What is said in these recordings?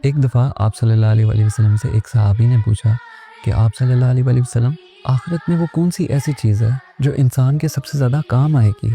ایک دفعہ آپ صلی اللہ علیہ وسلم سے ایک صحابی نے پوچھا کہ آپ صلی اللہ علیہ وسلم، آخرت میں وہ کون سی ایسی چیز ہے جو انسان کے سب سے زیادہ کام آئے گی؟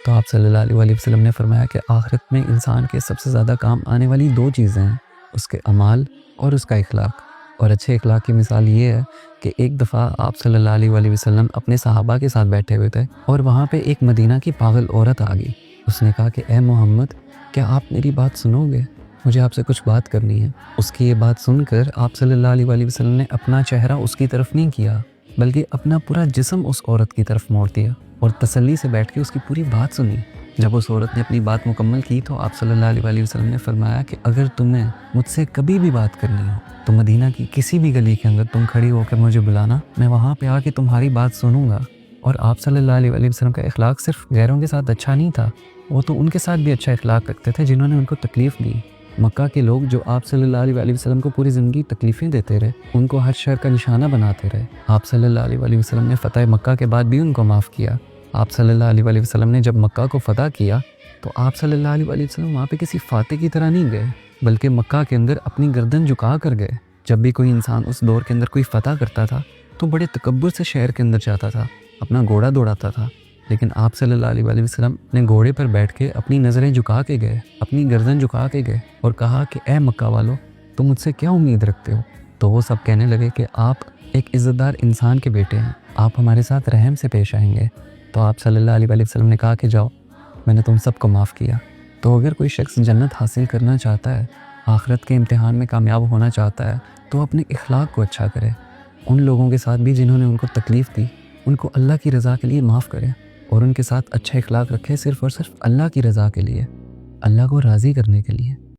تو آپ صلی اللہ علیہ وسلم نے فرمایا کہ آخرت میں انسان کے سب سے زیادہ کام آنے والی دو چیزیں ہیں، اس کے اعمال اور اس کا اخلاق۔ اور اچھے اخلاق کی مثال یہ ہے کہ ایک دفعہ آپ صلی اللہ علیہ وسلم اپنے صحابہ کے ساتھ بیٹھے ہوئے تھے اور وہاں پہ ایک مدینہ کی پاگل عورت آ گئی۔ اس نے کہا کہ اے محمد، کیا آپ میری بات سنو گے؟ مجھے آپ سے کچھ بات کرنی ہے۔ اس کی یہ بات سن کر آپ صلی اللہ علیہ وسلم نے اپنا چہرہ اس کی طرف نہیں کیا، بلکہ اپنا پورا جسم اس عورت کی طرف موڑ دیا اور تسلی سے بیٹھ کے اس کی پوری بات سنی۔ جب اس عورت نے اپنی بات مکمل کی تو آپ صلی اللہ علیہ وسلم نے فرمایا کہ اگر تمہیں مجھ سے کبھی بھی بات کرنی ہو تو مدینہ کی کسی بھی گلی کے اندر تم کھڑی ہو کر مجھے بلانا، میں وہاں پہ آ کے تمہاری بات سنوں گا۔ اور آپ صلی اللہ علیہ وسلم کا اخلاق صرف غیروں کے ساتھ اچھا نہیں تھا، وہ تو ان کے ساتھ بھی اچھا اخلاق رکھتے تھے جنہوں نے ان کو تکلیف دی۔ مکہ کے لوگ جو آپ صلی اللہ علیہ وسلم کو پوری زندگی تکلیفیں دیتے رہے، ان کو ہر شر کا نشانہ بناتے رہے، آپ صلی اللہ علیہ وسلم نے فتح مکہ کے بعد بھی ان کو معاف کیا۔ آپ صلی اللہ علیہ وسلم نے جب مکہ کو فتح کیا تو آپ صلی اللہ علیہ وسلم وہاں پہ کسی فاتح کی طرح نہیں گئے، بلکہ مکہ کے اندر اپنی گردن جھکا کر گئے۔ جب بھی کوئی انسان اس دور کے اندر کوئی فتح کرتا تھا تو بڑے تکبر سے شہر کے اندر جاتا تھا، اپنا گھوڑا دوڑاتا تھا، لیکن آپ صلی اللہ علیہ وسلم اپنے گھوڑے پر بیٹھ کے اپنی نظریں جھکا کے گئے، اپنی گردن جھکا کے گئے اور کہا کہ اے مکہ والو، تم مجھ سے کیا امید رکھتے ہو؟ تو وہ سب کہنے لگے کہ آپ ایک عزت دار انسان کے بیٹے ہیں، آپ ہمارے ساتھ رحم سے پیش آئیں گے۔ تو آپ صلی اللہ علیہ وسلم نے کہا کہ جاؤ، میں نے تم سب کو معاف کیا۔ تو اگر کوئی شخص جنت حاصل کرنا چاہتا ہے، آخرت کے امتحان میں کامیاب ہونا چاہتا ہے، تو اپنے اخلاق کو اچھا کرے، ان لوگوں کے ساتھ بھی جنہوں نے ان کو تکلیف دی، ان کو اللہ کی رضا کے لیے معاف کرے اور ان کے ساتھ اچھا اخلاق رکھے، صرف اور صرف اللہ کی رضا کے لیے، اللہ کو راضی کرنے کے لیے۔